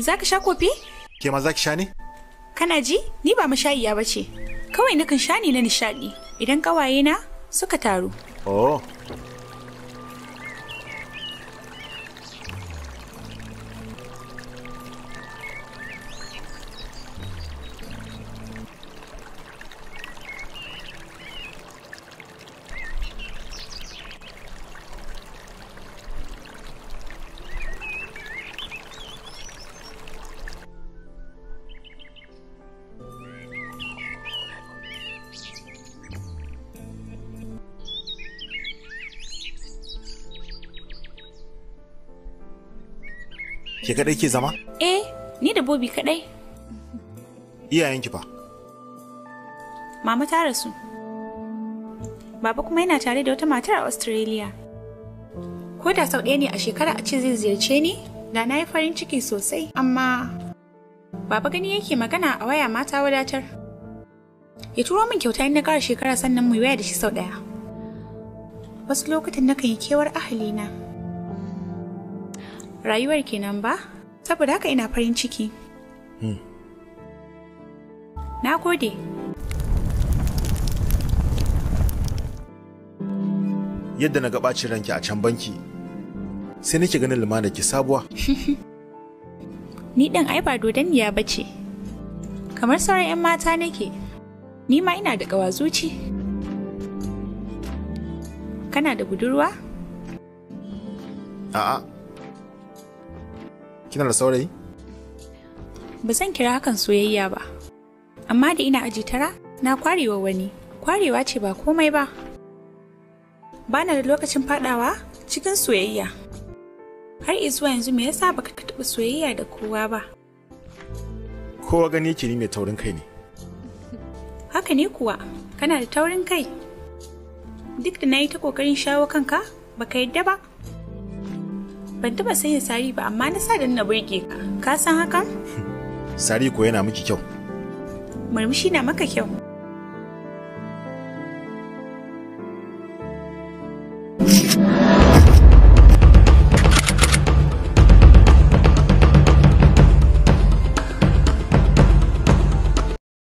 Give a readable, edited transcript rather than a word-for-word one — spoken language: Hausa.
Za ka sha kofi? Ke ma za ki sha ne? Kana ji? Ni ba mashayiya ba ce. Kawai nakan sha ne na nishaɗi idan ƙawaye na suka taru. Oh. Ke kadai ke zama? Ni da Bobi kadai. Iyayenki fa? Mama ta rasu. Baba kuma yana tare da wata matar a Australia. Ko da sau ɗaya ne a shekara a ce zai ziyarce ni, da na yi farin ciki sosai. Amma Baba gani yake magana a waya mata wadatar. Ya turo min kyauta in na ƙara shekara sannan mu waya da shi sau ɗaya. Wasu lokutan nakan yi kewar ahalina. Rayuwar kenan ba, saboda haka ina farin ciki. Na gode. Yadda na ga ɓacin ranki a can banki, sai nake ganin lumana ki sabuwa. Ni ɗin ai ba dodonniya ba ce. Kamar sauran 'yan mata nake, ni ma ina da ƙawazuci. Kana da budurwa? A'a. Kina da saurayi? Ba zan kira hakan soyayya ba. Amma da ina aji tara, na kwarewa wani. Kwarewa ce ba komai ba. Bana da lokacin fadawa cikin soyayya. Har izuwa yanzu me yasa baka taɓa soyayya da kowa ba? Kowa gani yake ni mai taurin kai ne. Haka ne kuwa, kana da taurin kai. Duk da na yi ta ƙoƙarin shawo kanka, baka yadda ba. Ban taɓa sanya sari ba, amma na sa da na burge ka. Ka san hakan? Sari ko yana miki kyau. Murmushi na maka kyau.